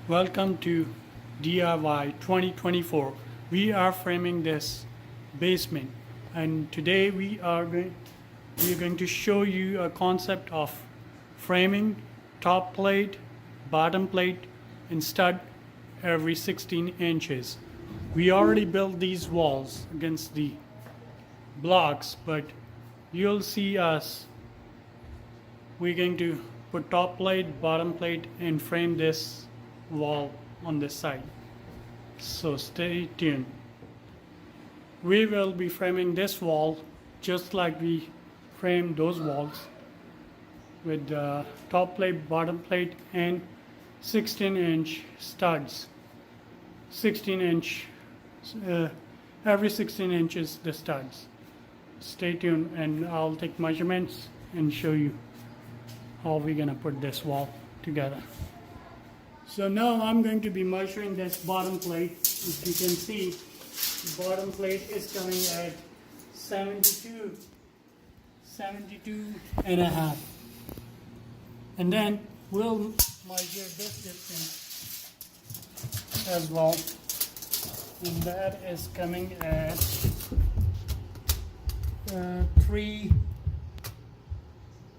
Welcome to DIY 2024. We are framing this basement, and today we are going to show you a concept of framing top plate, bottom plate, and stud every 16 inches. We already built these walls against the blocks, but you'll see us. We're going to put top plate, bottom plate, and frame this wall on this side. So stay tuned. We will be framing this wall just like we framed those walls with top plate, bottom plate, and 16-inch studs. 16-inch, every 16 inches the studs. Stay tuned, and I'll take measurements and show you how we're gonna put this wall together. So now I'm going to be measuring this bottom plate. As you can see, the bottom plate is coming at 72 and a half. And then we'll measure this distance as well. And that is coming at 3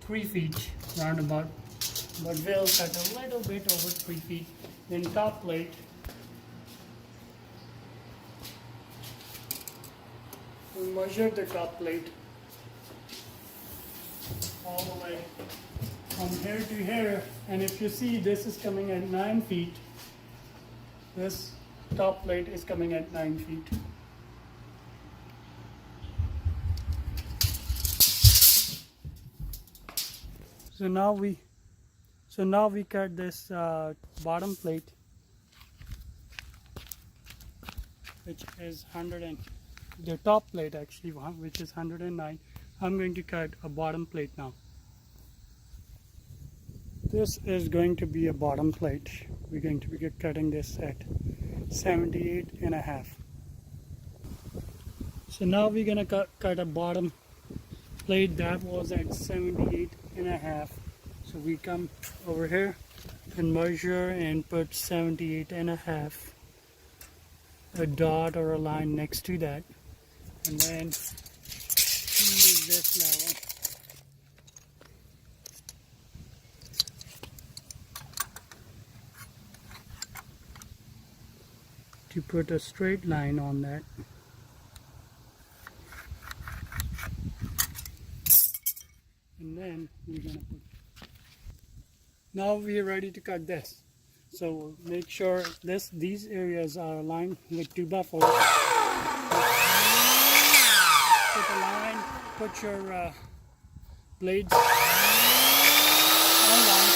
feet roundabout. But we'll cut a little bit over 3 feet. Then top plate, we measure the top plate all the way from here to here, and if you see, this is coming at 9 feet. This top plate is coming at 9 feet. So now we cut this bottom plate, which is 100 and the top plate actually, which is 109. I'm going to cut a bottom plate now. This is going to be a bottom plate. We're going to be cutting this at 78 and a half. So now we're gonna cut a bottom plate that was at 78 and a half. So we come over here and measure and put 78 and a half, a dot or a line next to that, and then use this level to put a straight line on that. And then we're gonna put. Now we are ready to cut this. So make sure these areas are aligned with 2x4. Put a line, put your blades on line.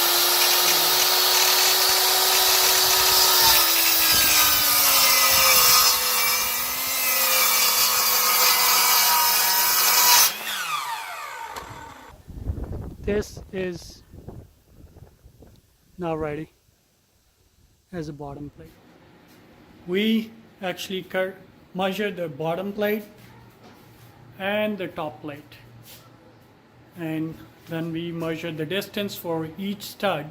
This is now ready as a bottom plate. We actually measured the bottom plate and the top plate, and then we measured the distance for each stud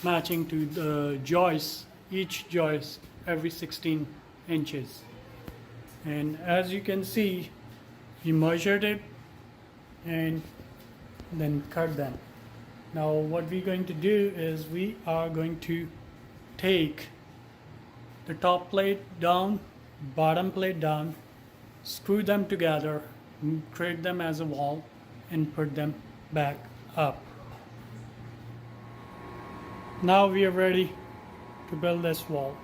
matching to the joist, each joist every 16 inches. And as you can see, we measured it and then cut them. Now what we're going to do is we are going to take the top plate down, bottom plate down, screw them together, create them as a wall, and put them back up. Now we are ready to build this wall.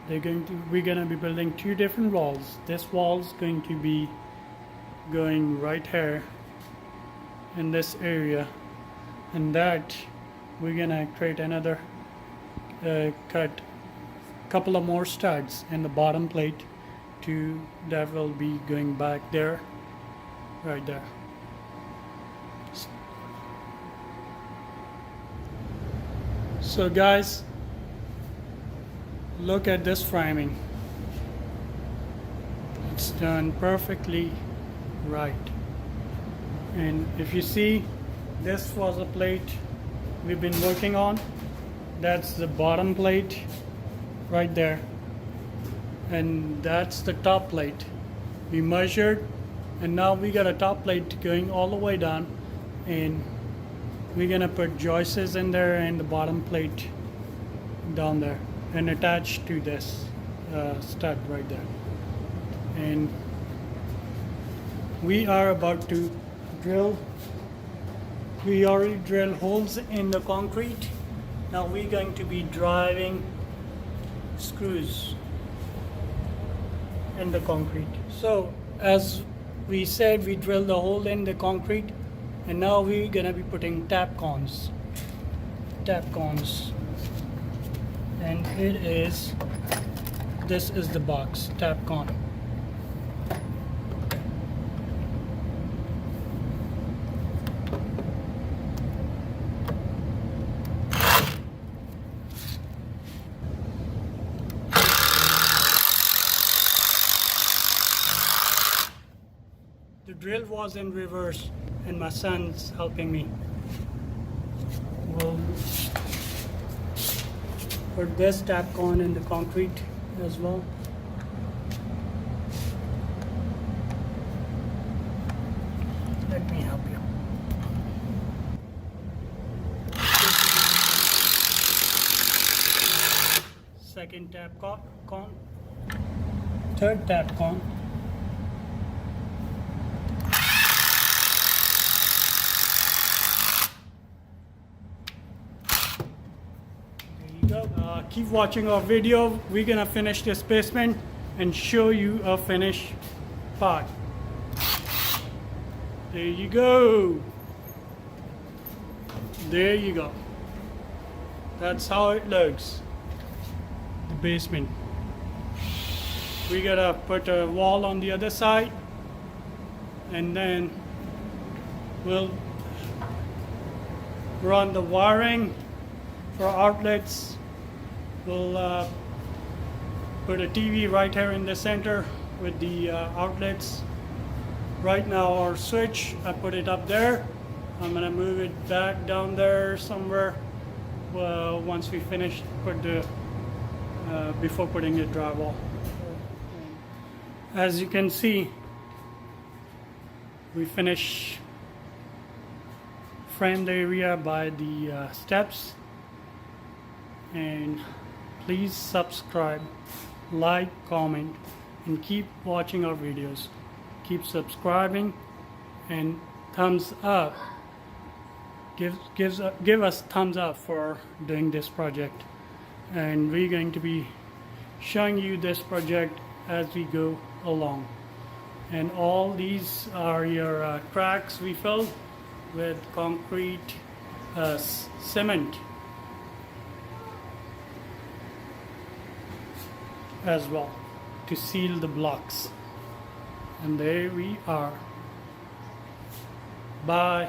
We're gonna be building two different walls. This wall is going to be going right here in this area, and that we're gonna create another cut couple of more studs in the bottom plate that will be going back there, right there. So guys, look at this framing. It's done perfectly right. And if you see, this was a plate we've been working on. That's the bottom plate right there, and that's the top plate. We measured, and now we got a top plate going all the way down, and we're gonna put joists in there and the bottom plate down there and attached to this stud right there. And we are about to drill. We already drilled holes in the concrete. Now we're going to be driving screws in the concrete. So as we said, we drilled the hole in the concrete, and now we're gonna be putting tap cons, and this is the box tap con. The drill was in reverse, and my son's helping me. We'll put this tap con in the concrete as well. Let me help you. Second tap con, third tap con. Keep watching our video. We're gonna finish this basement and show you a finished part. There you go. There you go. That's how it looks. The basement. We gotta put a wall on the other side, and then we'll run the wiring for outlets. We'll put a TV right here in the center with the outlets. Right now our switch, I put it up there. I'm gonna move it back down there somewhere once we finish before putting the drywall. As you can see, we finish framed area by the steps. And please subscribe, like, comment, and keep watching our videos. Keep subscribing and thumbs up. Give us thumbs up for doing this project. And we're going to be showing you this project as we go along. And all these are your cracks we filled with concrete cement as well to seal the blocks. And there we are. Bye.